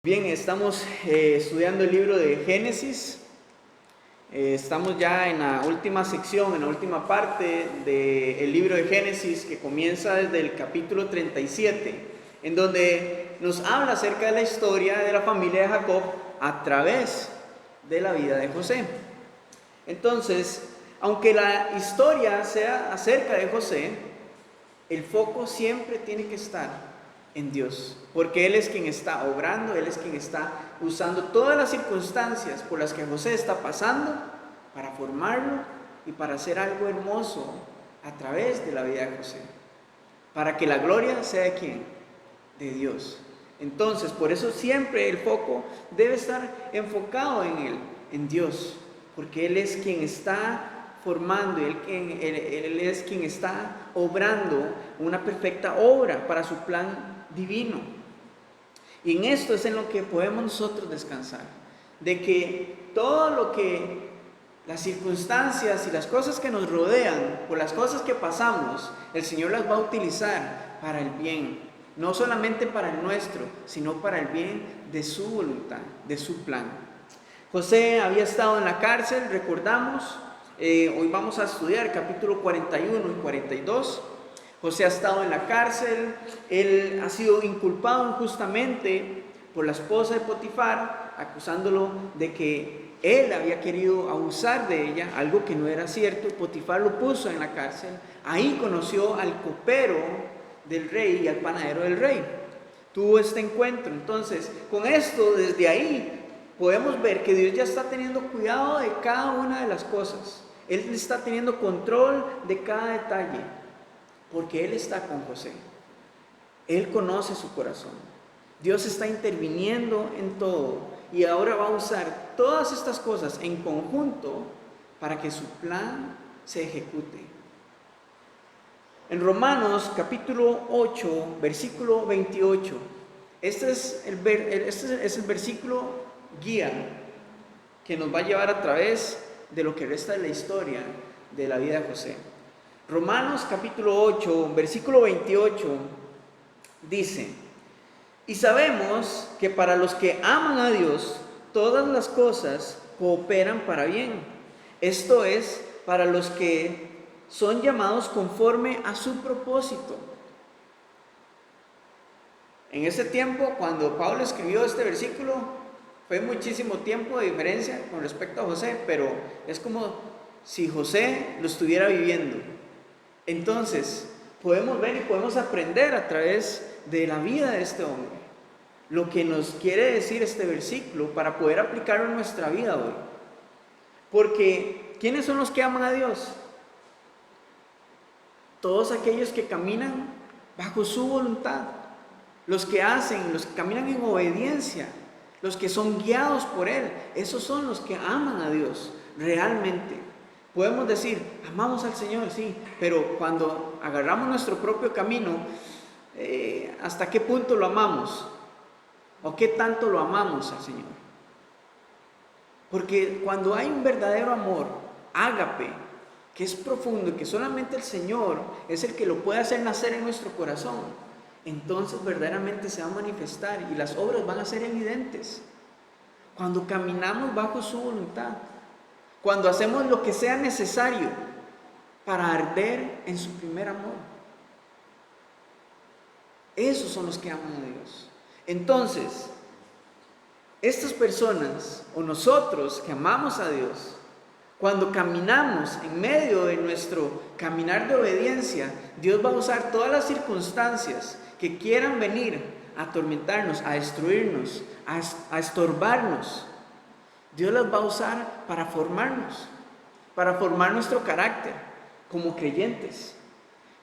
Bien, estamos estudiando el libro de Génesis. Estamos ya en la última sección, en la última parte del libro de Génesis, que comienza desde el capítulo 37, en donde nos habla acerca de la historia de la familia de Jacob a través de la vida de José. Entonces, aunque la historia sea acerca de José, el foco siempre tiene que estar en Dios, porque Él es quien está obrando, Él es quien está usando todas las circunstancias por las que José está pasando para formarlo y para hacer algo hermoso a través de la vida de José, para que la gloria sea de ¿quién? De Dios. Entonces, por eso siempre el foco debe estar enfocado en Él, en Dios, porque Él es quien está formando, él es quien está obrando una perfecta obra para su plan divino. Y en esto es en lo que podemos nosotros descansar, de que todo lo que las circunstancias y las cosas que nos rodean, por las cosas que pasamos, el Señor las va a utilizar para el bien, no solamente para el nuestro, sino para el bien de su voluntad, de su plan. José había estado en la cárcel, recordamos. Hoy vamos a estudiar capítulo 41 y 42. José ha estado en la cárcel, él ha sido inculpado injustamente por la esposa de Potifar, acusándolo de que él había querido abusar de ella, algo que no era cierto. Potifar lo puso en la cárcel, ahí conoció al copero del rey y al panadero del rey. Tuvo este encuentro. Entonces, con esto, desde ahí, podemos ver que Dios ya está teniendo cuidado de cada una de las cosas. Él está teniendo control de cada detalle, porque Él está con José. Él conoce su corazón. Dios está interviniendo en todo y ahora va a usar todas estas cosas en conjunto para que su plan se ejecute. En Romanos capítulo 8, versículo 28, este es el versículo guía que nos va a llevar a través de lo que resta de la historia de la vida de José. Romanos capítulo 8, versículo 28 dice: y sabemos que para los que aman a Dios, todas las cosas cooperan para bien. Esto es, para los que son llamados conforme a su propósito. En ese tiempo, cuando Pablo escribió este versículo, fue muchísimo tiempo de diferencia con respecto a José, pero es como si José lo estuviera viviendo. Entonces, podemos ver y podemos aprender a través de la vida de este hombre lo que nos quiere decir este versículo para poder aplicarlo en nuestra vida hoy. Porque, ¿quiénes son los que aman a Dios? Todos aquellos que caminan bajo su voluntad, los que caminan en obediencia, los que son guiados por Él. Esos son los que aman a Dios realmente. Podemos decir, amamos al Señor, sí, pero cuando agarramos nuestro propio camino, ¿hasta qué punto lo amamos? ¿O qué tanto lo amamos al Señor? Porque cuando hay un verdadero amor, ágape, que es profundo y que solamente el Señor es el que lo puede hacer nacer en nuestro corazón, entonces verdaderamente se va a manifestar y las obras van a ser evidentes. Cuando caminamos bajo su voluntad, cuando hacemos lo que sea necesario para arder en su primer amor. Esos son los que aman a Dios. Entonces, estas personas o nosotros que amamos a Dios, cuando caminamos en medio de nuestro caminar de obediencia, Dios va a usar todas las circunstancias que quieran venir a atormentarnos, a destruirnos, a estorbarnos. Dios las va a usar para formarnos, para formar nuestro carácter como creyentes.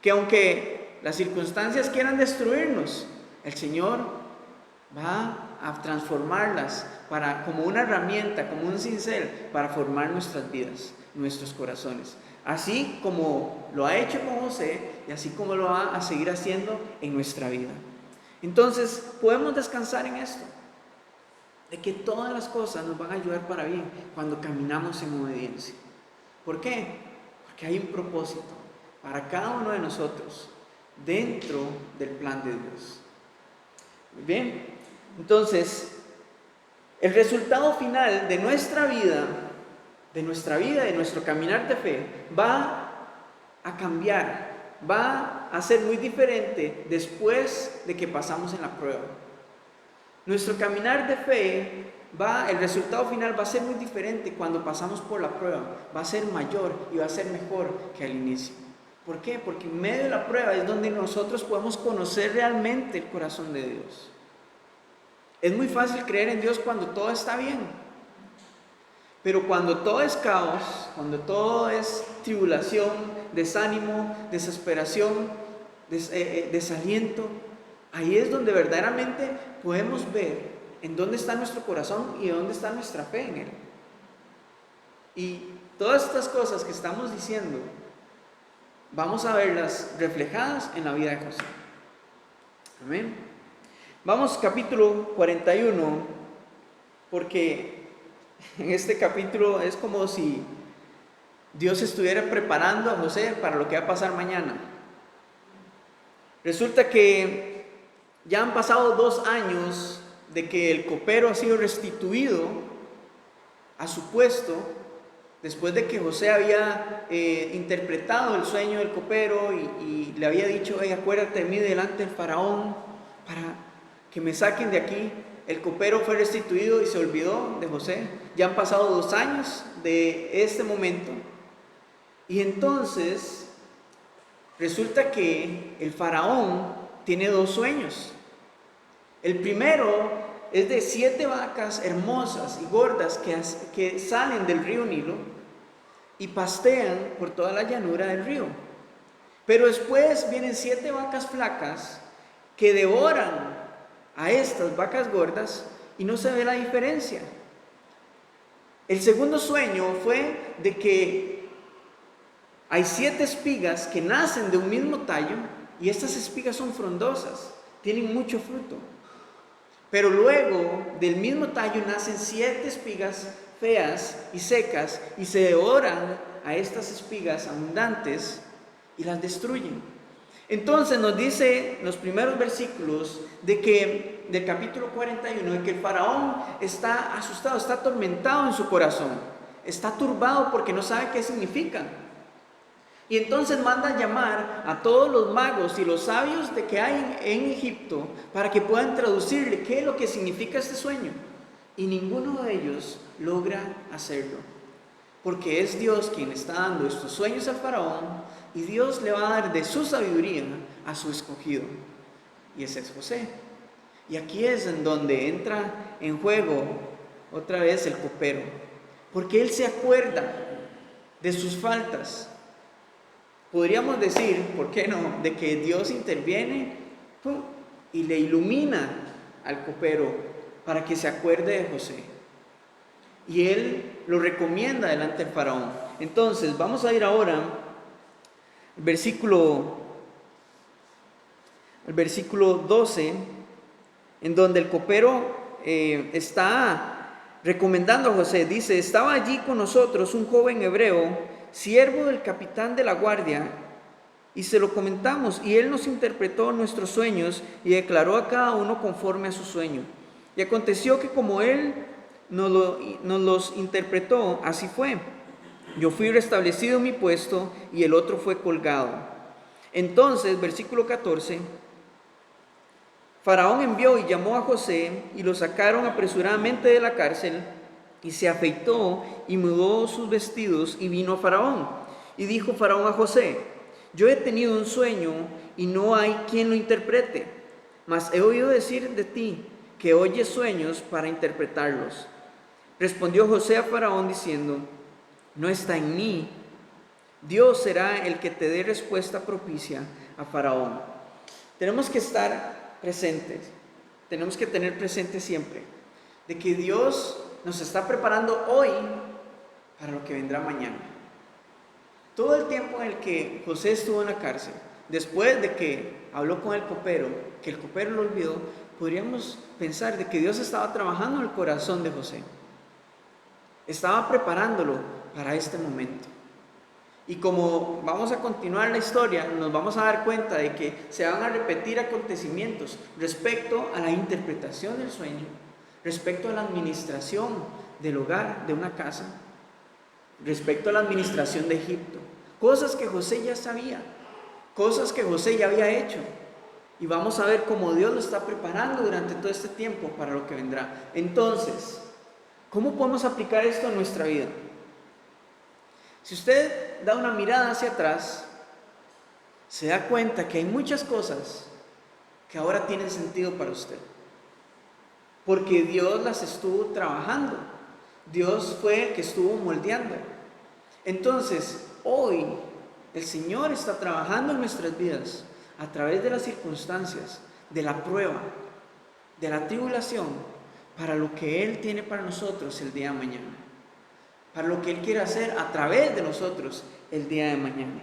Que aunque las circunstancias quieran destruirnos, el Señor va a transformarlas como una herramienta, como un cincel para formar nuestras vidas, nuestros corazones. Así como lo ha hecho con José y así como lo va a seguir haciendo en nuestra vida. Entonces podemos descansar en esto, de que todas las cosas nos van a ayudar para bien cuando caminamos en obediencia. ¿Por qué? Porque hay un propósito para cada uno de nosotros dentro del plan de Dios. Muy bien, entonces El resultado final de nuestra vida, de nuestro caminar de fe, va a cambiar, va a ser muy diferente después de que pasamos en la prueba. Nuestro caminar de fe el resultado final va a ser muy diferente cuando pasamos por la prueba, va a ser mayor y va a ser mejor que al inicio. ¿Por qué? Porque en medio de la prueba es donde nosotros podemos conocer realmente el corazón de Dios. Es muy fácil creer en Dios cuando todo está bien, pero cuando todo es caos, cuando todo es tribulación, desánimo, desesperación, desaliento, ahí es donde verdaderamente podemos ver en dónde está nuestro corazón y dónde está nuestra fe en Él. Y todas estas cosas que estamos diciendo, vamos a verlas reflejadas en la vida de José. Amén. Vamos capítulo 41, porque en este capítulo es como si Dios estuviera preparando a José para lo que va a pasar mañana. Resulta que ya han pasado 2 años de que el copero ha sido restituido a su puesto, después de que José había interpretado el sueño del copero y le había dicho: hey, acuérdate de mí delante del faraón para que me saquen de aquí. El copero fue restituido y se olvidó de José. Ya han pasado 2 años de este momento. Y entonces resulta que el faraón tiene 2 sueños. El primero es de 7 vacas hermosas y gordas que salen del río Nilo y pastean por toda la llanura del río. Pero después vienen 7 vacas flacas que devoran a estas vacas gordas y no se ve la diferencia. El segundo sueño fue de que hay 7 espigas que nacen de un mismo tallo y estas espigas son frondosas, tienen mucho fruto. Pero luego del mismo tallo nacen 7 espigas feas y secas y se devoran a estas espigas abundantes y las destruyen. Entonces nos dice los primeros versículos del capítulo 41 de que el faraón está asustado, está atormentado en su corazón, está turbado porque no sabe qué significa. Y entonces manda llamar a todos los magos y los sabios de que hay en Egipto para que puedan traducirle qué es lo que significa este sueño. Y ninguno de ellos logra hacerlo, porque es Dios quien está dando estos sueños al faraón y Dios le va a dar de su sabiduría a su escogido, y ese es José. Y aquí es en donde entra en juego otra vez el copero, porque él se acuerda de sus faltas. Podríamos decir, ¿por qué no?, de que Dios interviene y le ilumina al copero para que se acuerde de José. Y él lo recomienda delante del faraón. Entonces, vamos a ir ahora al versículo 12, en donde el copero está recomendando a José. Dice: estaba allí con nosotros un joven hebreo, siervo del capitán de la guardia, y se lo comentamos, y él nos interpretó nuestros sueños y declaró a cada uno conforme a su sueño. Y aconteció que como él nos los interpretó, así fue. Yo fui restablecido en mi puesto y el otro fue colgado. Entonces, versículo 14, Faraón envió y llamó a José y lo sacaron apresuradamente de la cárcel, y se afeitó y mudó sus vestidos y vino a Faraón. Y dijo Faraón a José: yo he tenido un sueño y no hay quien lo interprete, mas he oído decir de ti que oyes sueños para interpretarlos. Respondió José a Faraón diciendo: no está en mí, Dios será el que te dé respuesta propicia a Faraón. Tenemos que estar presentes, tenemos que tener presente siempre de que Dios nos está preparando hoy para lo que vendrá mañana. Todo el tiempo en el que José estuvo en la cárcel, después de que habló con el copero, que el copero lo olvidó, podríamos pensar de que Dios estaba trabajando en el corazón de José. Estaba preparándolo para este momento. Y como vamos a continuar la historia, nos vamos a dar cuenta de que se van a repetir acontecimientos respecto a la interpretación del sueño, respecto a la administración del hogar, de una casa, respecto a la administración de Egipto. Cosas que José ya sabía, cosas que José ya había hecho. Y vamos a ver cómo Dios lo está preparando durante todo este tiempo para lo que vendrá. Entonces, ¿cómo podemos aplicar esto en nuestra vida? Si usted da una mirada hacia atrás, se da cuenta que hay muchas cosas que ahora tienen sentido para usted. Porque Dios las estuvo trabajando. Dios fue el que estuvo moldeando. Entonces, hoy el Señor está trabajando en nuestras vidas a través de las circunstancias, de la prueba, de la tribulación, para lo que Él tiene para nosotros el día de mañana. Para lo que Él quiere hacer a través de nosotros el día de mañana.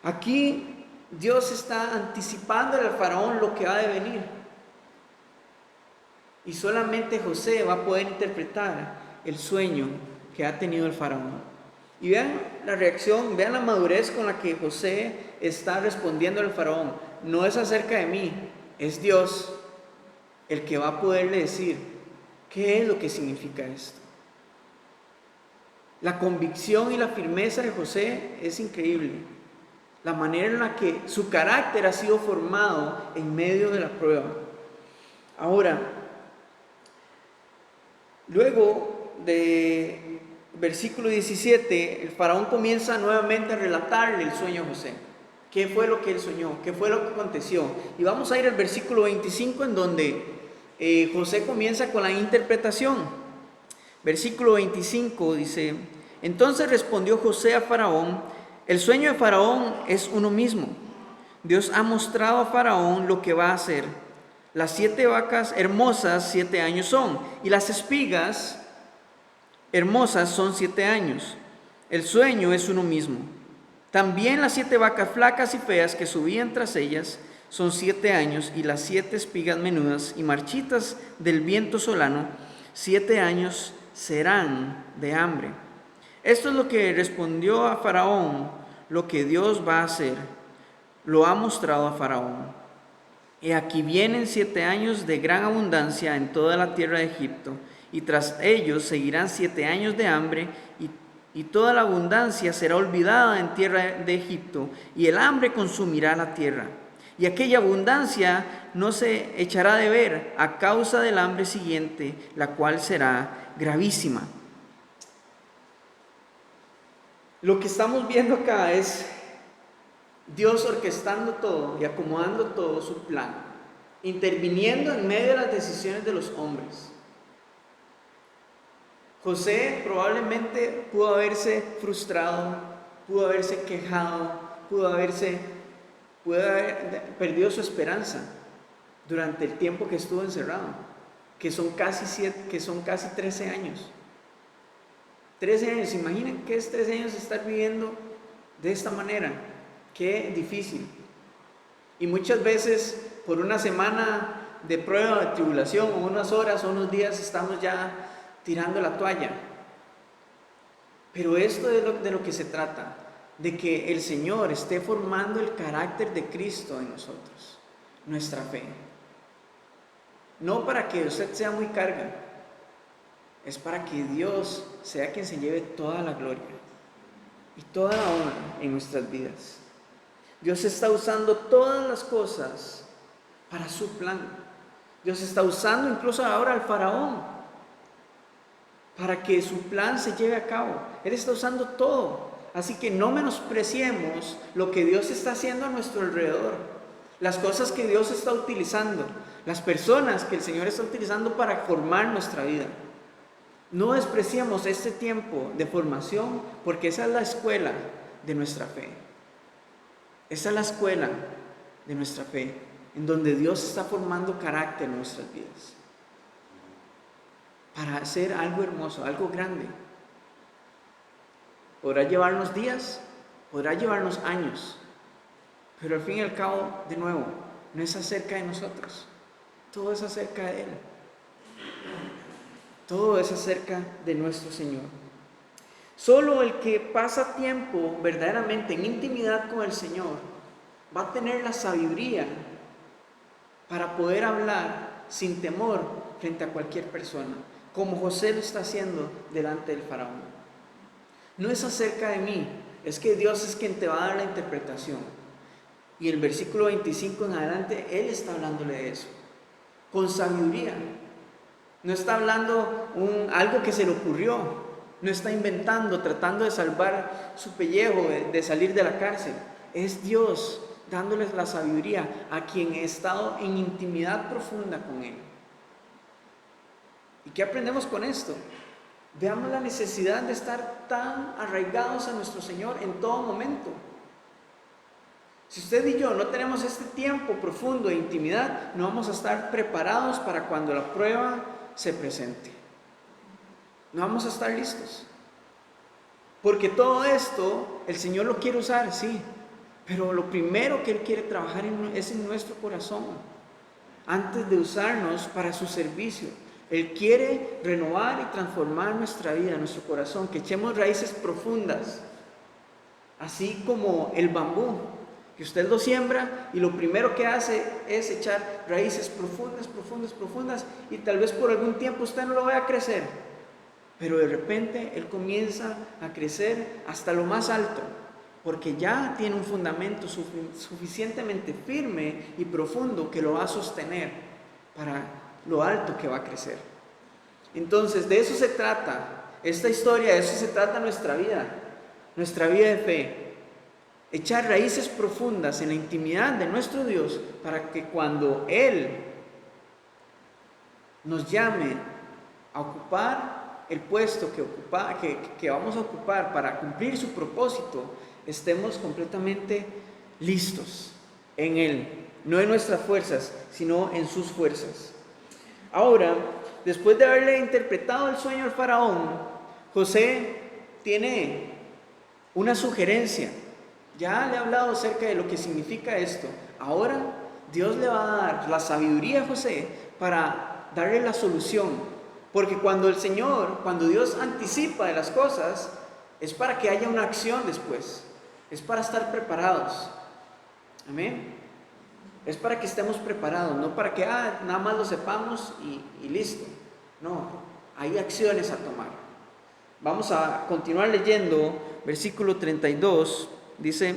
Aquí Dios está anticipando al faraón lo que ha de venir. Y solamente José va a poder interpretar el sueño que ha tenido el faraón. Y vean la reacción, vean la madurez con la que José está respondiendo al faraón. No es acerca de mí, es Dios el que va a poderle decir qué es lo que significa esto. La convicción y la firmeza de José es increíble. La manera en la que su carácter ha sido formado en medio de la prueba. Ahora, luego de versículo 17, el faraón comienza nuevamente a relatarle el sueño a José. ¿Qué fue lo que él soñó? ¿Qué fue lo que aconteció? Y vamos a ir al versículo 25 en donde José comienza con la interpretación. Versículo 25 dice: entonces respondió José a Faraón: el sueño de Faraón es uno mismo. Dios ha mostrado a Faraón lo que va a hacer. Las 7 vacas hermosas 7 años son, y las espigas hermosas son 7 años. El sueño es uno mismo. También las 7 vacas flacas y feas que subían tras ellas son 7 años, y las 7 espigas menudas y marchitas del viento solano 7 años serán de hambre. Esto es lo que respondió a Faraón, lo que Dios va a hacer. Lo ha mostrado a Faraón. Y aquí vienen 7 años de gran abundancia en toda la tierra de Egipto, y tras ellos seguirán 7 años de hambre, y toda la abundancia será olvidada en tierra de Egipto, y el hambre consumirá la tierra. Y aquella abundancia no se echará de ver a causa del hambre siguiente, la cual será gravísima. Lo que estamos viendo acá es Dios orquestando todo y acomodando todo su plan, interviniendo en medio de las decisiones de los hombres. José probablemente pudo haberse frustrado, pudo haberse quejado, pudo haber perdido su esperanza durante el tiempo que estuvo encerrado, que son casi 13 años. 13 años, imaginen que es 13 años estar viviendo de esta manera. Qué difícil. Y muchas veces por una semana de prueba, de tribulación, o unas horas o unos días, estamos ya tirando la toalla. Pero esto es de lo que se trata, de que el Señor esté formando el carácter de Cristo en nosotros, nuestra fe. No para que usted sea muy carga, es para que Dios sea quien se lleve toda la gloria y toda la honra en nuestras vidas. Dios está usando todas las cosas para su plan. Dios está usando incluso ahora al faraón para que su plan se lleve a cabo. Él está usando todo. Así que no menospreciemos lo que Dios está haciendo a nuestro alrededor, las cosas que Dios está utilizando, las personas que el Señor está utilizando para formar nuestra vida. No despreciemos este tiempo de formación, porque esa es la escuela de nuestra fe. Esa es la escuela de nuestra fe, en donde Dios está formando carácter en nuestras vidas, para hacer algo hermoso, algo grande. Podrá llevarnos días, podrá llevarnos años, pero al fin y al cabo, de nuevo, no es acerca de nosotros, todo es acerca de Él. Todo es acerca de nuestro Señor. Solo el que pasa tiempo verdaderamente en intimidad con el Señor va a tener la sabiduría para poder hablar sin temor frente a cualquier persona, como José lo está haciendo delante del faraón. No es acerca de mí, es que Dios es quien te va a dar la interpretación. Y el versículo 25 en adelante, Él está hablándole de eso, con sabiduría. No está hablando algo que se le ocurrió, no está inventando, tratando de salvar su pellejo, de salir de la cárcel. Es Dios dándoles la sabiduría a quien he estado en intimidad profunda con Él. ¿Y qué aprendemos con esto? Veamos la necesidad de estar tan arraigados a nuestro Señor en todo momento. Si usted y yo no tenemos este tiempo profundo de intimidad, no vamos a estar preparados para cuando la prueba se presente. No vamos a estar listos. Porque todo esto, el Señor lo quiere usar, sí. Pero lo primero que Él quiere trabajar es en nuestro corazón. Antes de usarnos para su servicio. Él quiere renovar y transformar nuestra vida, nuestro corazón. Que echemos raíces profundas. Así como el bambú. Que usted lo siembra y lo primero que hace es echar raíces profundas, profundas, profundas, y tal vez por algún tiempo usted no lo vaya a crecer, pero de repente él comienza a crecer hasta lo más alto, porque ya tiene un fundamento suficientemente firme y profundo que lo va a sostener para lo alto que va a crecer. Entonces de eso se trata esta historia, de eso se trata nuestra vida de fe. Echar raíces profundas en la intimidad de nuestro Dios para que cuando Él nos llame a ocupar el puesto que vamos a ocupar para cumplir su propósito, estemos completamente listos en Él, no en nuestras fuerzas, sino en sus fuerzas. Ahora, después de haberle interpretado el sueño al faraón, José tiene una sugerencia. Ya le he hablado acerca de lo que significa esto. Ahora Dios le va a dar la sabiduría a José para darle la solución. Porque cuando Dios anticipa de las cosas, es para que haya una acción después. Es para estar preparados. Amén. Es para que estemos preparados, no para que nada más lo sepamos y listo. No, hay acciones a tomar. Vamos a continuar leyendo versículo 32. Dice,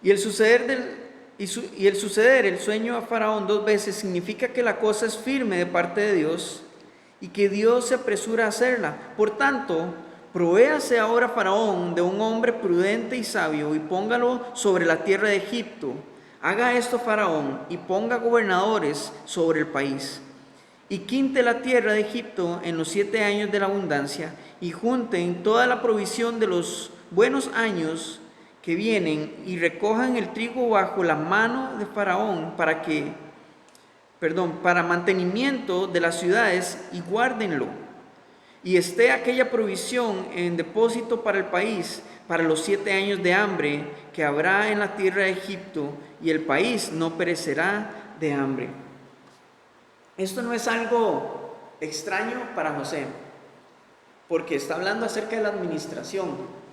y el suceder el sueño a Faraón 2 veces significa que la cosa es firme de parte de Dios y que Dios se apresura a hacerla. Por tanto, provéase ahora Faraón de un hombre prudente y sabio y póngalo sobre la tierra de Egipto. Haga esto Faraón y ponga gobernadores sobre el país. Y quinte la tierra de Egipto en los 7 años de la abundancia y junten toda la provisión de los buenos años que vienen y recojan el trigo bajo la mano de Faraón para mantenimiento de las ciudades y guárdenlo. Y esté aquella provisión en depósito para el país para los 7 años de hambre que habrá en la tierra de Egipto, y el país no perecerá de hambre. Esto no es algo extraño para José, porque está hablando acerca de la administración.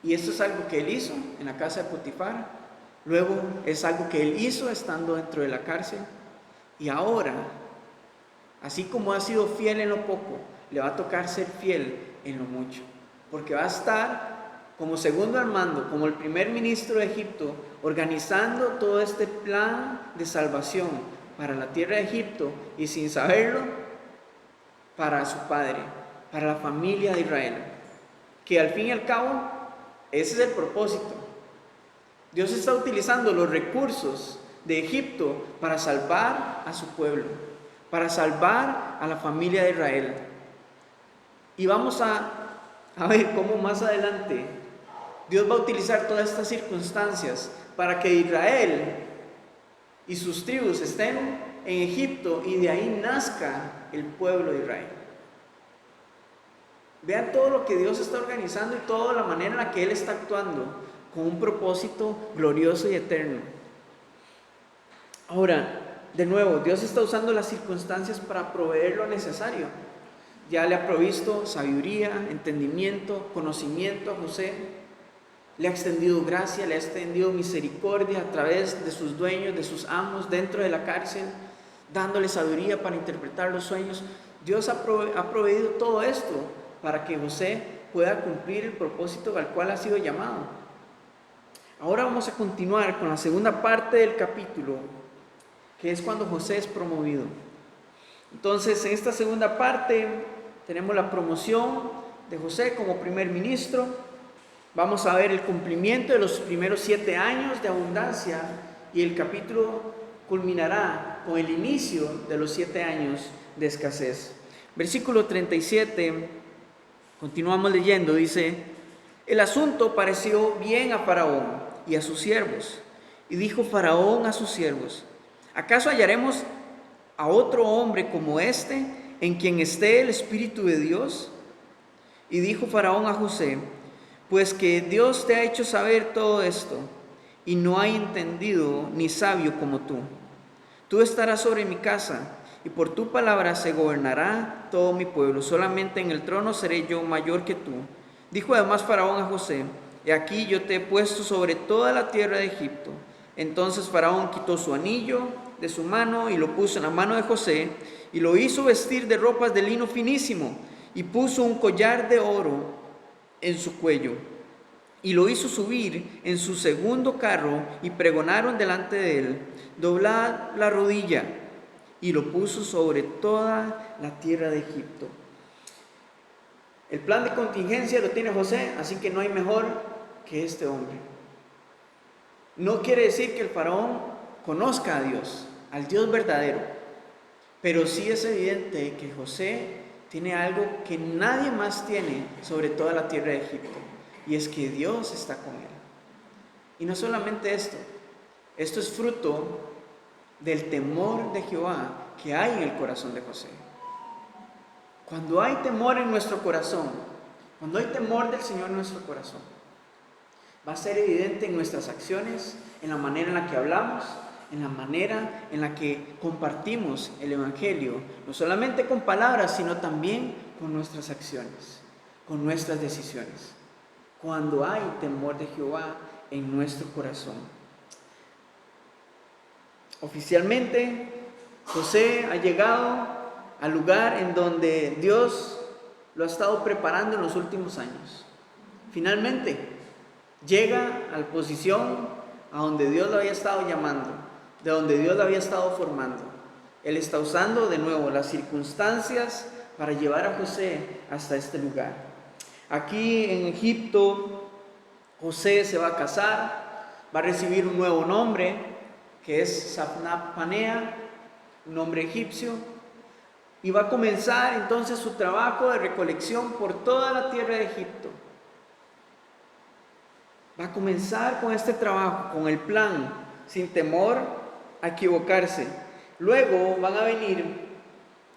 Y esto es algo que él hizo en la casa de Potifar, luego es algo que él hizo estando dentro de la cárcel, y ahora, así como ha sido fiel en lo poco, le va a tocar ser fiel en lo mucho, porque va a estar como segundo al mando, como el primer ministro de Egipto, organizando todo este plan de salvación para la tierra de Egipto, y sin saberlo, para su padre, para la familia de Israel, que al fin y al cabo, ese es el propósito. Dios está utilizando los recursos de Egipto para salvar a su pueblo, para salvar a la familia de Israel. Y vamos a ver cómo más adelante Dios va a utilizar todas estas circunstancias para que Israel y sus tribus estén en Egipto y de ahí nazca el pueblo de Israel. Vean todo lo que Dios está organizando y toda la manera en la que Él está actuando con un propósito glorioso y eterno. Ahora, de nuevo, Dios está usando las circunstancias para proveer lo necesario. Ya le ha provisto sabiduría, entendimiento, conocimiento a José. Le ha extendido gracia, le ha extendido misericordia a través de sus dueños, de sus amos dentro de la cárcel. dándole sabiduría para interpretar los sueños. Dios ha proveído todo esto para que José pueda cumplir el propósito al cual ha sido llamado. Ahora vamos a continuar con la segunda parte del capítulo, que es cuando José es promovido. Entonces, en esta segunda parte tenemos la promoción de José como primer ministro. Vamos a ver el cumplimiento de los primeros 7 años de abundancia, y el capítulo culminará con el inicio de los 7 años de escasez. Versículo 37, continuamos leyendo, dice: el asunto pareció bien a Faraón y a sus siervos, y dijo Faraón a sus siervos: ¿acaso hallaremos a otro hombre como este, en quien esté el Espíritu de Dios? Y dijo Faraón a José: pues que Dios te ha hecho saber todo esto, y no hay entendido ni sabio como tú. Tú estarás sobre mi casa, y por tu palabra se gobernará todo mi pueblo. Solamente en el trono seré yo mayor que tú. Dijo además Faraón a José: he aquí yo te he puesto sobre toda la tierra de Egipto. Entonces Faraón quitó su anillo de su mano y lo puso en la mano de José, y lo hizo vestir de ropas de lino finísimo, y puso un collar de oro en su cuello, y lo hizo subir en su segundo carro, y pregonaron delante de él: doblad la rodilla, y lo puso sobre toda la tierra de Egipto. El plan de contingencia lo tiene José, así que no hay mejor que este hombre. No quiere decir que el faraón conozca a Dios, al Dios verdadero, pero sí es evidente que José tiene algo que nadie más tiene sobre toda la tierra de Egipto, y es que Dios está con él. Y no solamente esto es fruto del temor de Jehová que hay en el corazón de José. Cuando hay temor en nuestro corazón, cuando hay temor del Señor en nuestro corazón, va a ser evidente en nuestras acciones, en la manera en la que hablamos, en la manera en la que compartimos el Evangelio, no solamente con palabras, sino también con nuestras acciones, con nuestras decisiones. Cuando hay temor de Jehová en nuestro corazón. Oficialmente, José ha llegado al lugar en donde Dios lo ha estado preparando en los últimos años. Finalmente, llega a la posición a donde Dios lo había estado llamando, de donde Dios lo había estado formando. Él está usando de nuevo las circunstancias para llevar a José hasta este lugar. Aquí en Egipto, José se va a casar, va a recibir un nuevo nombre, que es Zaphnath-Paaneah, un nombre egipcio, y va a comenzar entonces su trabajo de recolección por toda la tierra de Egipto. Va a comenzar con este trabajo, con el plan, sin temor a equivocarse. Luego van a venir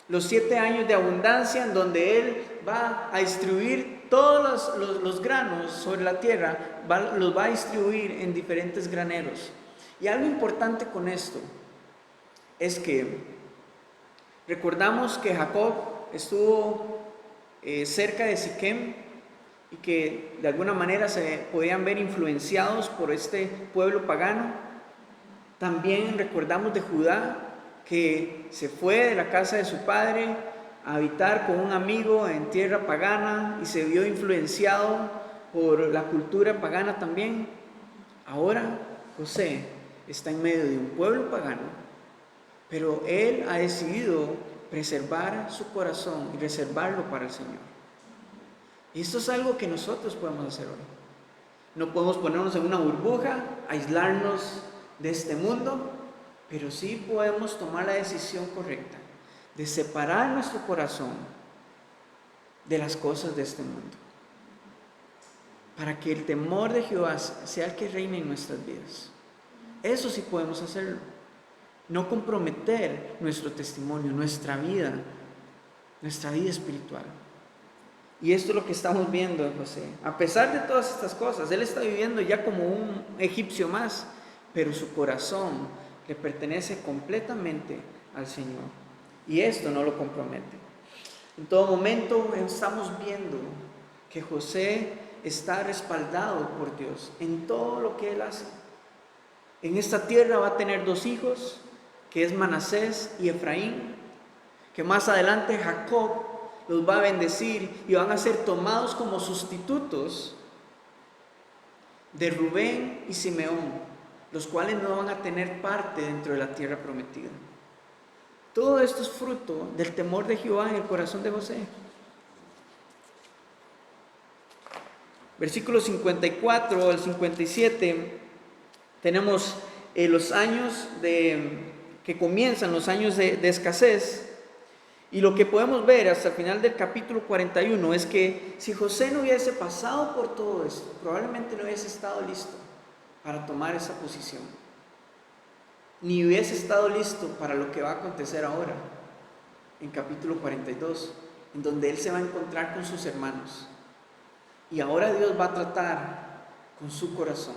los 7 años de abundancia, en donde él va a distribuir todos los granos sobre la tierra, los va a distribuir en diferentes graneros. Y algo importante con esto es que recordamos que Jacob estuvo cerca de Siquem, y que de alguna manera se podían ver influenciados por este pueblo pagano. También recordamos de Judá, que se fue de la casa de su padre a habitar con un amigo en tierra pagana y se vio influenciado por la cultura pagana también. Ahora José está en medio de un pueblo pagano, pero él ha decidido preservar su corazón y reservarlo para el Señor. Y esto es algo que nosotros podemos hacer hoy. No podemos ponernos en una burbuja, aislarnos de este mundo, pero sí podemos tomar la decisión correcta de separar nuestro corazón de las cosas de este mundo, para que el temor de Jehová sea el que reine en nuestras vidas. Eso sí podemos hacerlo. No comprometer nuestro testimonio, nuestra vida espiritual. Y esto es lo que estamos viendo en José. A pesar de todas estas cosas, él está viviendo ya como un egipcio más, pero su corazón le pertenece completamente al Señor. Y esto no lo compromete. En todo momento estamos viendo que José está respaldado por Dios en todo lo que él hace. En esta tierra va a tener 2 hijos que es Manasés y Efraín, que más adelante Jacob los va a bendecir y van a ser tomados como sustitutos de Rubén y Simeón, los cuales no van a tener parte dentro de la tierra prometida. Todo esto es fruto del temor de Jehová en el corazón de José. Versículos 54 al 57, tenemos los años que comienzan, los años de escasez. Y lo que podemos ver hasta el final del capítulo 41 es que si José no hubiese pasado por todo esto, probablemente no hubiese estado listo para tomar esa posición, ni hubiese estado listo para lo que va a acontecer ahora, en capítulo 42, en donde él se va a encontrar con sus hermanos. Y ahora Dios va a tratar con su corazón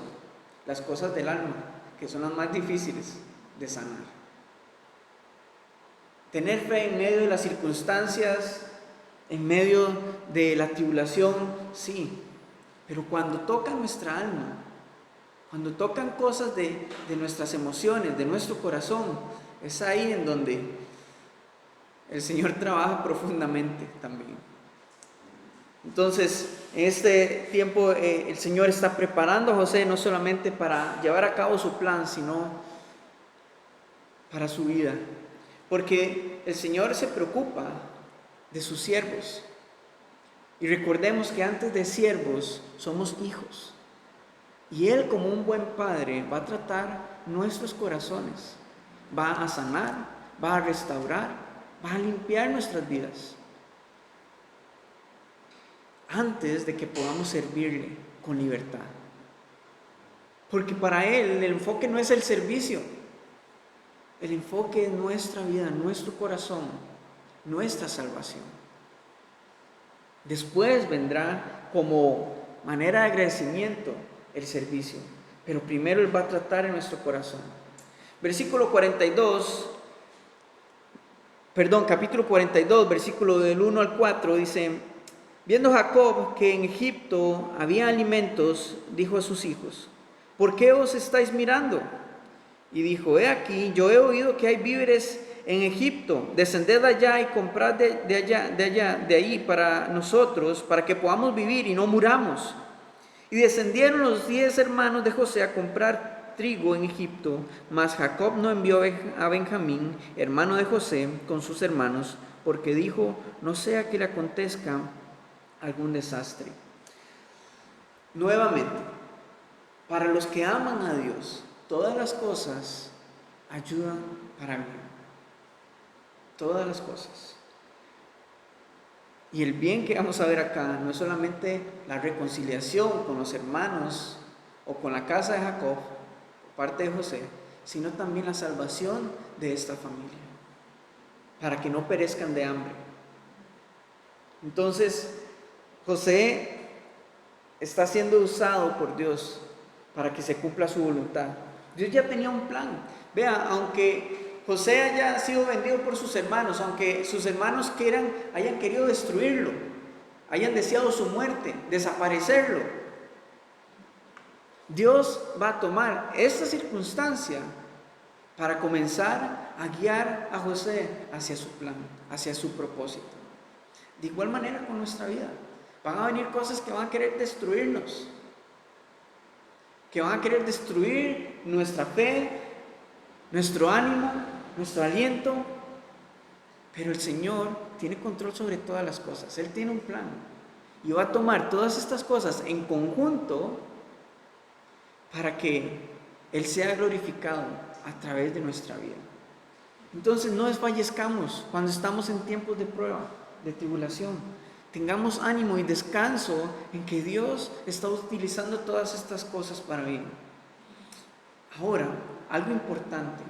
las cosas del alma, que son las más difíciles de sanar. Tener fe en medio de las circunstancias, en medio de la tribulación, sí, pero cuando toca nuestra alma, cuando tocan cosas de nuestras emociones, de nuestro corazón, es ahí en donde el Señor trabaja profundamente también. Entonces, en este tiempo el Señor está preparando a José no solamente para llevar a cabo su plan, sino para su vida. Porque el Señor se preocupa de sus siervos. Y recordemos que antes de siervos somos hijos. Y Él, como un buen padre, va a tratar nuestros corazones. Va a sanar, va a restaurar, va a limpiar nuestras vidas. Antes de que podamos servirle con libertad. Porque para Él el enfoque no es el servicio. El enfoque es nuestra vida, nuestro corazón, nuestra salvación. Después vendrá como manera de agradecimiento el servicio, pero primero Él va a tratar en nuestro corazón. Capítulo 42, versículo del 1 al 4 dice: viendo Jacob que en Egipto había alimentos, dijo a sus hijos: ¿por qué os estáis mirando? Y dijo: he aquí, yo he oído que hay víveres en Egipto, descended allá y comprad de allí para nosotros, para que podamos vivir y no muramos. Y descendieron los 10 hermanos de José a comprar trigo en Egipto, mas Jacob no envió a Benjamín, hermano de José, con sus hermanos, porque dijo: no sea que le acontezca algún desastre. Nuevamente, para los que aman a Dios, todas las cosas ayudan para mí. Todas las cosas. Y el bien que vamos a ver acá no es solamente la reconciliación con los hermanos o con la casa de Jacob, por parte de José, sino también la salvación de esta familia, para que no perezcan de hambre. Entonces, José está siendo usado por Dios para que se cumpla su voluntad. Dios ya tenía un plan. Vea, aunque José haya sido vendido por sus hermanos, aunque sus hermanos hayan querido destruirlo, hayan deseado su muerte, desaparecerlo, Dios va a tomar esta circunstancia para comenzar a guiar a José hacia su plan, hacia su propósito. De igual manera con nuestra vida, van a venir cosas que van a querer destruirnos, que van a querer destruir nuestra fe, nuestro ánimo, nuestro aliento, pero el Señor tiene control sobre todas las cosas. Él tiene un plan y va a tomar todas estas cosas en conjunto para que Él sea glorificado a través de nuestra vida. Entonces no desfallezcamos cuando estamos en tiempos de prueba, de tribulación. Tengamos ánimo y descanso en que Dios está utilizando todas estas cosas para bien. Ahora, algo importante.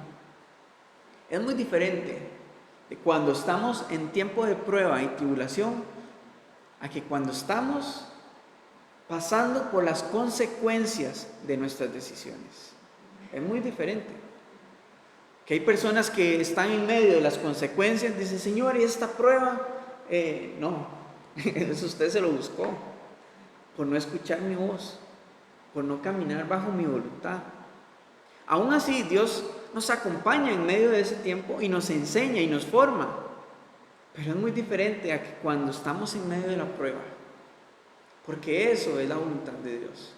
Es muy diferente de cuando estamos en tiempo de prueba y tribulación a que cuando estamos pasando por las consecuencias de nuestras decisiones. Es muy diferente. Que hay personas que están en medio de las consecuencias, dicen: Señor, ¿y esta prueba? No, eso usted se lo buscó por no escuchar mi voz, por no caminar bajo mi voluntad. Aún así, Dios nos acompaña en medio de ese tiempo y nos enseña y nos forma. Pero es muy diferente a que cuando estamos en medio de la prueba, porque eso es la voluntad de Dios,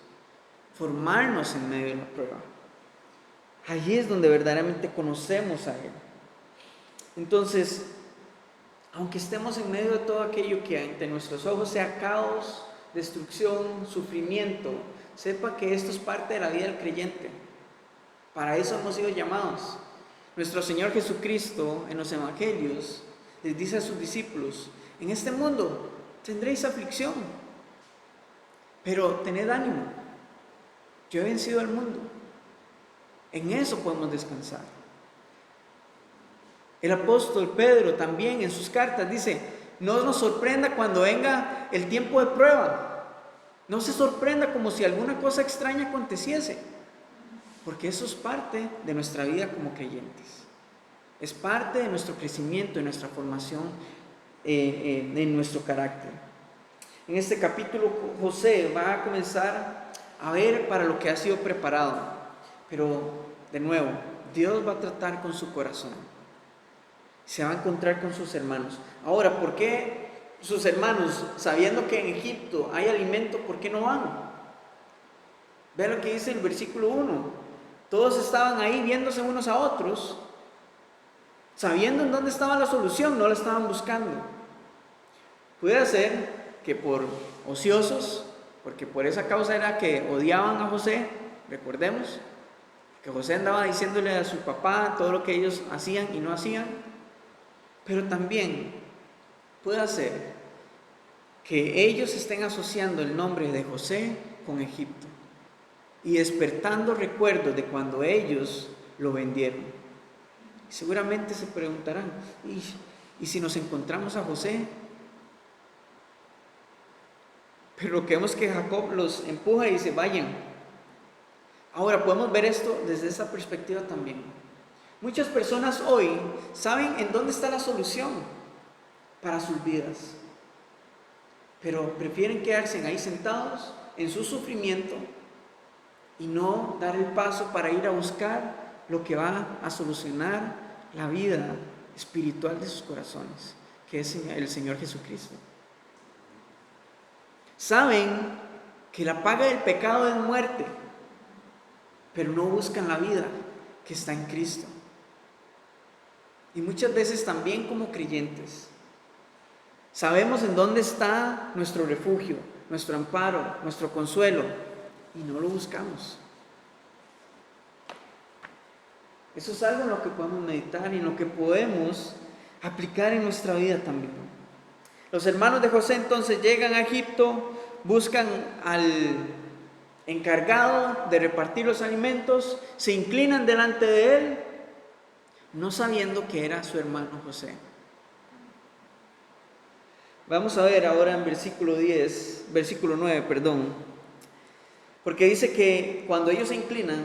formarnos en medio de la prueba. Allí es donde verdaderamente conocemos a Él. Entonces, aunque estemos en medio de todo aquello que ante nuestros ojos sea caos, destrucción, sufrimiento, sepa que esto es parte de la vida del creyente. Para eso hemos sido llamados. Nuestro Señor Jesucristo en los Evangelios les dice a sus discípulos: en este mundo tendréis aflicción, pero tened ánimo, yo he vencido al mundo. En eso podemos descansar. El apóstol Pedro también en sus cartas dice: no nos sorprenda cuando venga el tiempo de prueba. No se sorprenda como si alguna cosa extraña aconteciese, porque eso es parte de nuestra vida como creyentes. Es parte de nuestro crecimiento, de nuestra formación, en nuestro carácter. En este capítulo José va a comenzar a ver para lo que ha sido preparado. Pero de nuevo, Dios va a tratar con su corazón. Se va a encontrar con sus hermanos. Ahora, ¿por qué sus hermanos, sabiendo que en Egipto hay alimento, por qué no van? Vean lo que dice el versículo 1. Todos estaban ahí viéndose unos a otros, sabiendo en dónde estaba la solución, no la estaban buscando. Puede ser que por ociosos, porque por esa causa era que odiaban a José. Recordemos que José andaba diciéndole a su papá todo lo que ellos hacían y no hacían. Pero también puede ser que ellos estén asociando el nombre de José con Egipto y despertando recuerdos de cuando ellos lo vendieron. Seguramente se preguntarán: ¿y si nos encontramos a José? Pero lo que vemos es que Jacob los empuja y dice: vayan. Ahora podemos ver esto desde esa perspectiva también. Muchas personas hoy saben en dónde está la solución para sus vidas, pero prefieren quedarse ahí sentados en su sufrimiento y no dar el paso para ir a buscar lo que va a solucionar la vida espiritual de sus corazones, que es el Señor Jesucristo. Saben que la paga del pecado es muerte, pero no buscan la vida que está en Cristo. Y muchas veces también como creyentes sabemos en dónde está nuestro refugio, nuestro amparo, nuestro consuelo, y no lo buscamos. Eso es algo en lo que podemos meditar y en lo que podemos aplicar en nuestra vida también. Los hermanos de José entonces llegan a Egipto, buscan al encargado de repartir los alimentos, se inclinan delante de él, no sabiendo que era su hermano José. Vamos a ver ahora en versículo 9, porque dice que cuando ellos se inclinan,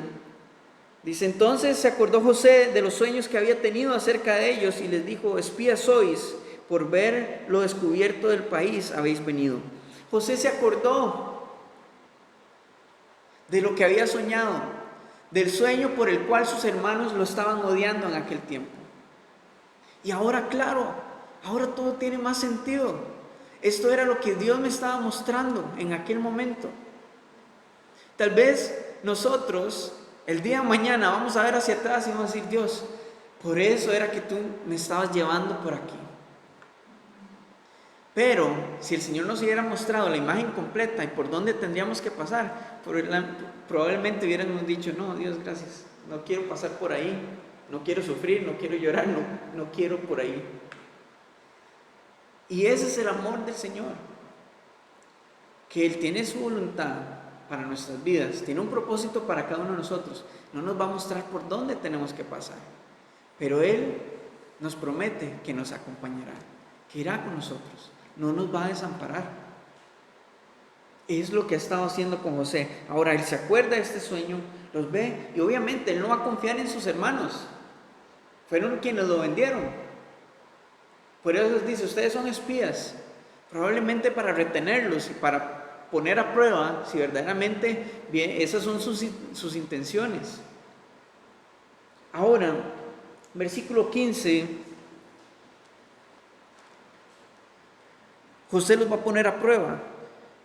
dice: entonces se acordó José de los sueños que había tenido acerca de ellos y les dijo: espías sois, por ver lo descubierto del país habéis venido. José se acordó de lo que había soñado, del sueño por el cual sus hermanos lo estaban odiando en aquel tiempo. Y ahora, claro, ahora todo tiene más sentido. Esto era lo que Dios me estaba mostrando en aquel momento. Tal vez nosotros el día de mañana vamos a ver hacia atrás y vamos a decir: Dios, por eso era que tú me estabas llevando por aquí. Pero si el Señor nos hubiera mostrado la imagen completa y por dónde tendríamos que pasar, probablemente hubiéramos dicho: no, Dios, gracias, no quiero pasar por ahí, no quiero sufrir, no quiero llorar, no quiero por ahí. Y ese es el amor del Señor, que Él tiene su voluntad para nuestras vidas, tiene un propósito para cada uno de nosotros. No nos va a mostrar por dónde tenemos que pasar, pero Él nos promete que nos acompañará, que irá con nosotros, no nos va a desamparar. Es lo que ha estado haciendo con José. Ahora él se acuerda de este sueño, los ve, y obviamente él no va a confiar en sus hermanos. Fueron quienes lo vendieron. Por eso les dice: ustedes son espías, probablemente para retenerlos y para poner a prueba si verdaderamente bien, esas son sus intenciones. Ahora, versículo 15, José los va a poner a prueba.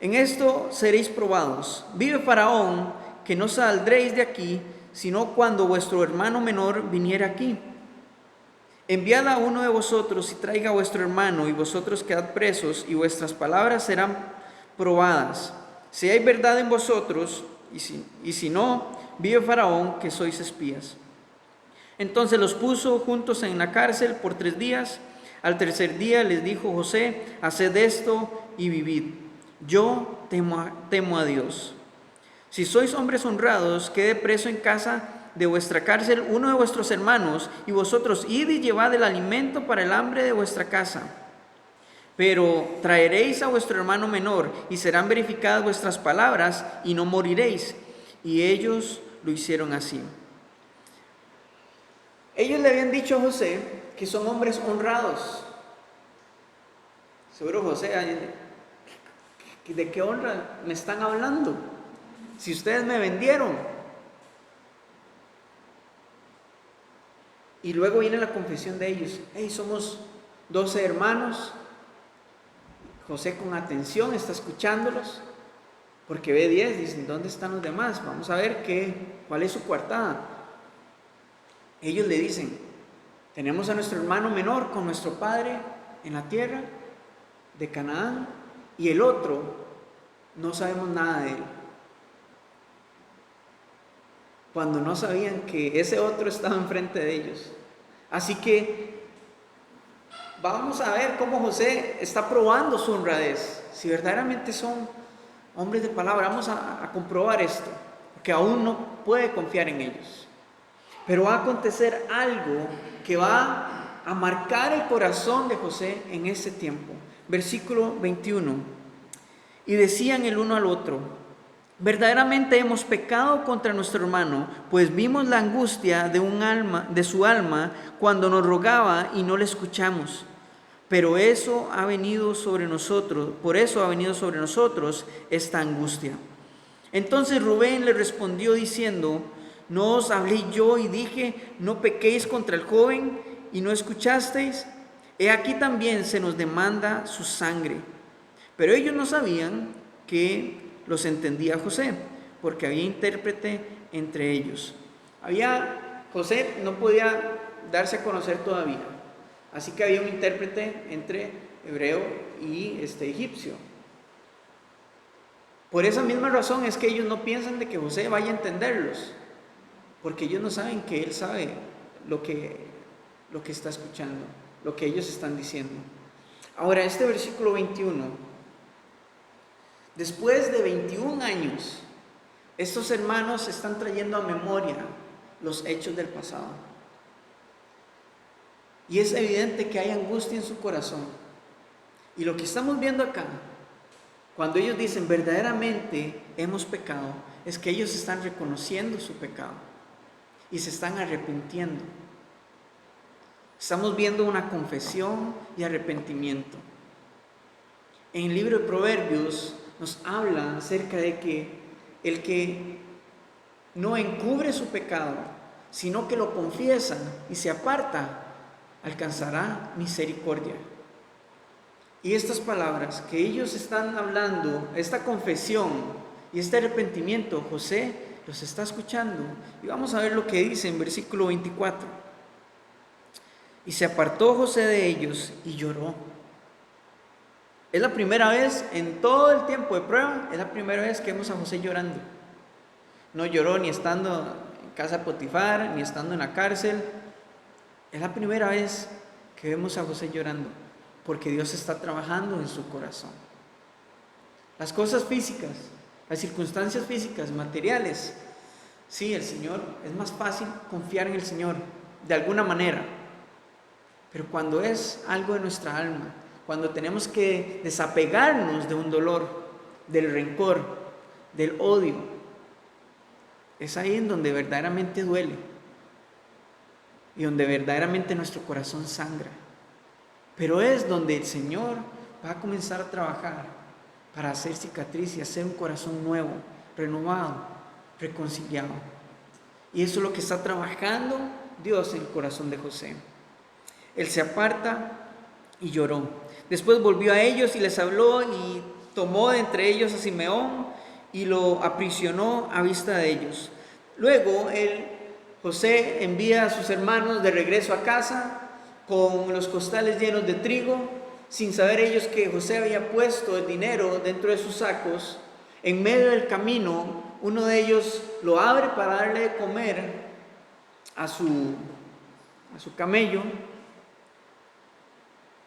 En esto seréis probados. Vive Faraón, que no saldréis de aquí, sino cuando vuestro hermano menor viniera aquí. Enviad a uno de vosotros y traiga a vuestro hermano, y vosotros quedad presos, y vuestras palabras serán probadas. Si hay verdad en vosotros, y si no, vive Faraón, que sois espías. Entonces los puso juntos en la cárcel por 3 días. Al tercer día les dijo José: haced esto y vivid. Yo temo a Dios. Si sois hombres honrados, quede preso en casa de vuestra cárcel uno de vuestros hermanos, y vosotros id y llevad el alimento para el hambre de vuestra casa. Pero traeréis a vuestro hermano menor, y serán verificadas vuestras palabras, y no moriréis. Y ellos lo hicieron así. Ellos le habían dicho a José que son hombres honrados. Seguro José, ¿de qué honra me están hablando? Si ustedes me vendieron. Y luego viene la confesión de ellos. Somos 12 hermanos. José con atención está escuchándolos, porque ve 10, dicen: ¿dónde están los demás? Vamos a ver cuál es su coartada. Ellos le dicen: tenemos a nuestro hermano menor con nuestro padre en la tierra de Canaán, y el otro no sabemos nada de él. Cuando no sabían que ese otro estaba enfrente de ellos. Así que vamos a ver cómo José está probando su honradez, si verdaderamente son hombres de palabra. Vamos a comprobar esto, porque aún no puede confiar en ellos. Pero va a acontecer algo que va a marcar el corazón de José en ese tiempo. Versículo 21. Y decían el uno al otro: verdaderamente hemos pecado contra nuestro hermano, pues vimos la angustia de su alma cuando nos rogaba y no le escuchamos. Pero eso ha venido sobre nosotros, por eso ha venido sobre nosotros esta angustia. Entonces Rubén le respondió diciendo: ¿no os hablé yo y dije: no pequéis contra el joven, y no escuchasteis? He aquí también se nos demanda su sangre. Pero ellos no sabían que los entendía José, porque había intérprete entre ellos. José no podía darse a conocer todavía, así que había un intérprete entre hebreo y egipcio. Por esa misma razón es que ellos no piensan de que José vaya a entenderlos, porque ellos no saben que él sabe lo que está escuchando, lo que ellos están diciendo. Ahora, este versículo 21, después de 21 años, estos hermanos están trayendo a memoria los hechos del pasado. Y es evidente que hay angustia en su corazón. Y lo que estamos viendo acá, cuando ellos dicen verdaderamente hemos pecado, es que ellos están reconociendo su pecado y se están arrepintiendo. Estamos viendo una confesión y arrepentimiento. En el libro de Proverbios nos habla acerca de que el que no encubre su pecado, sino que lo confiesa y se aparta, alcanzará misericordia. Y estas palabras que ellos están hablando, esta confesión y este arrepentimiento, José los está escuchando. Y vamos a ver lo que dice en versículo 24. Y se apartó José de ellos y lloró. Es la primera vez en todo el tiempo de prueba, es la primera vez que vemos a José llorando. No lloró ni estando en casa de Potifar, ni estando en la cárcel. Es la primera vez que vemos a José llorando, porque Dios está trabajando en su corazón. Las cosas físicas, las circunstancias físicas, materiales, sí, el Señor, es más fácil confiar en el Señor de alguna manera. Pero cuando es algo de nuestra alma, cuando tenemos que desapegarnos de un dolor, del rencor, del odio, es ahí en donde verdaderamente duele y donde verdaderamente nuestro corazón sangra. Pero es donde el Señor va a comenzar a trabajar para hacer cicatriz y hacer un corazón nuevo, renovado, reconciliado. Y eso es lo que está trabajando Dios en el corazón de José. Él se aparta y lloró. Después volvió a ellos y les habló, y tomó de entre ellos a Simeón y lo aprisionó a vista de ellos. Luego José envía a sus hermanos de regreso a casa con los costales llenos de trigo, sin saber ellos que José había puesto el dinero dentro de sus sacos. En medio del camino, uno de ellos lo abre para darle de comer a su camello,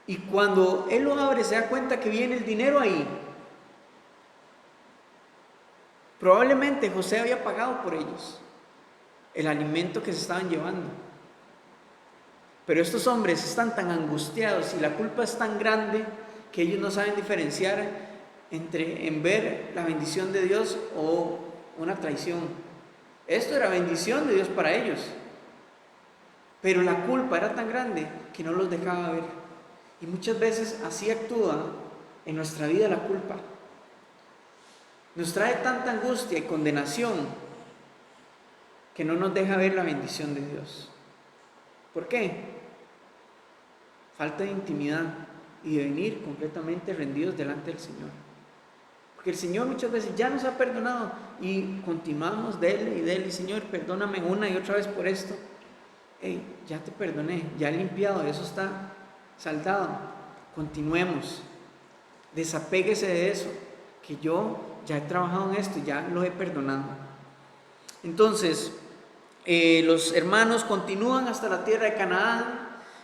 y cuando él lo abre se da cuenta que viene el dinero ahí. Probablemente José había pagado por ellos el alimento que se estaban llevando. Pero estos hombres están tan angustiados y la culpa es tan grande que ellos no saben diferenciar en ver la bendición de Dios o una traición. Esto era bendición de Dios para ellos, pero la culpa era tan grande que no los dejaba ver. Y muchas veces así actúa en nuestra vida la culpa. Nos trae tanta angustia y condenación que no nos deja ver la bendición de Dios. ¿Por qué? Falta de intimidad y de venir completamente rendidos delante del Señor. Porque el Señor muchas veces ya nos ha perdonado y continuamos dele y dele: Señor, perdóname una y otra vez por esto. Hey, ya te perdoné, ya he limpiado, eso está saldado. Continuemos. Desapéguese de eso, que yo ya he trabajado en esto, ya lo he perdonado. Entonces, los hermanos continúan hasta la tierra de Canaán.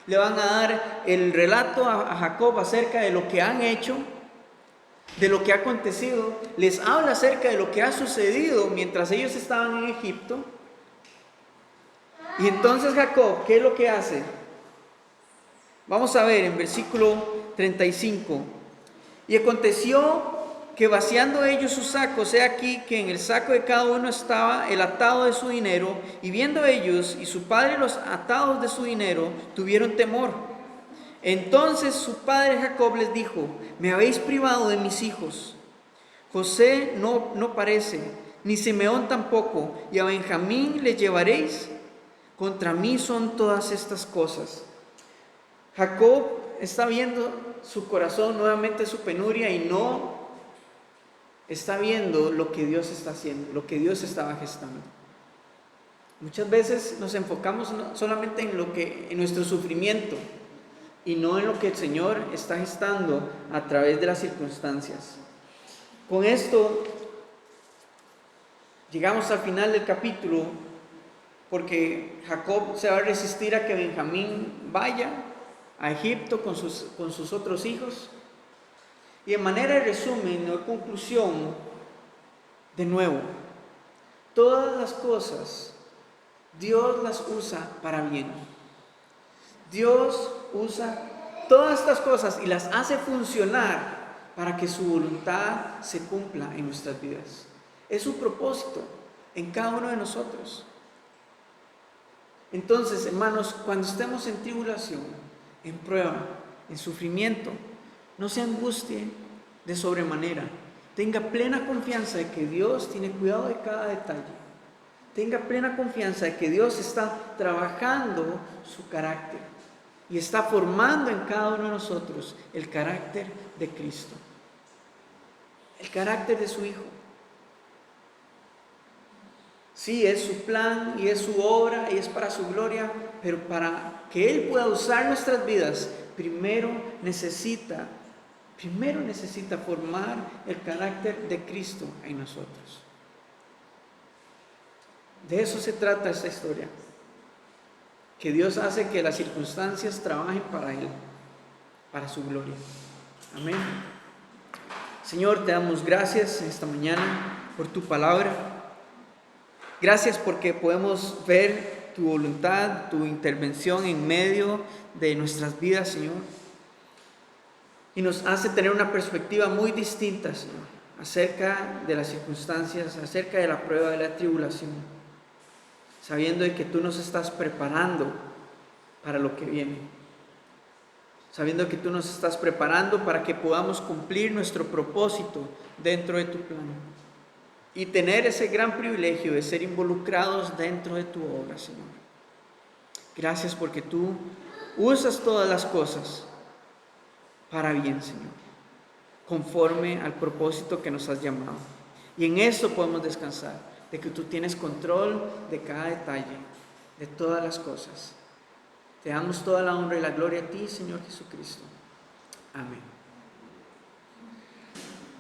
Le van a dar el relato a Jacob acerca de lo que han hecho, de lo que ha acontecido. Les habla acerca de lo que ha sucedido mientras ellos estaban en Egipto. Y entonces Jacob, ¿qué es lo que hace? Vamos a ver en versículo 35. Y aconteció que vaciando ellos sus sacos, he aquí que en el saco de cada uno estaba el atado de su dinero, y viendo ellos y su padre los atados de su dinero, tuvieron temor. Entonces su padre Jacob les dijo: me habéis privado de mis hijos. José no parece, ni Simeón tampoco, y a Benjamín le llevaréis. Contra mí son todas estas cosas. Jacob está viendo su corazón, nuevamente su penuria, y no está viendo lo que Dios está haciendo, lo que Dios estaba gestando. Muchas veces nos enfocamos solamente en nuestro sufrimiento y no en lo que el Señor está gestando a través de las circunstancias. Con esto llegamos al final del capítulo, porque Jacob se va a resistir a que Benjamín vaya a Egipto con sus otros hijos. Y en manera de resumen o conclusión, de nuevo, todas las cosas Dios las usa para bien. Dios usa todas estas cosas y las hace funcionar para que su voluntad se cumpla en nuestras vidas. Es su propósito en cada uno de nosotros. Entonces, hermanos, cuando estemos en tribulación, en prueba, en sufrimiento, no se angustie de sobremanera. Tenga plena confianza de que Dios tiene cuidado de cada detalle. Tenga plena confianza de que Dios está trabajando su carácter y está formando en cada uno de nosotros el carácter de Cristo, el carácter de su Hijo. Sí, es su plan y es su obra y es para su gloria, pero para que Él pueda usar nuestras vidas, primero necesita formar el carácter de Cristo en nosotros. De eso se trata esta historia. Que Dios hace que las circunstancias trabajen para Él, para su gloria. Amén. Señor, te damos gracias esta mañana por tu palabra. Gracias porque podemos ver tu voluntad, tu intervención en medio de nuestras vidas, Señor. Y nos hace tener una perspectiva muy distinta, Señor, acerca de las circunstancias, acerca de la prueba, de la tribulación, sabiendo de que tú nos estás preparando para lo que viene, sabiendo que tú nos estás preparando para que podamos cumplir nuestro propósito dentro de tu plan y tener ese gran privilegio de ser involucrados dentro de tu obra, Señor. Gracias porque tú usas todas las cosas para bien, Señor, conforme al propósito que nos has llamado. Y en eso podemos descansar, de que tú tienes control de cada detalle, de todas las cosas. Te damos toda la honra y la gloria a ti, Señor Jesucristo. Amén.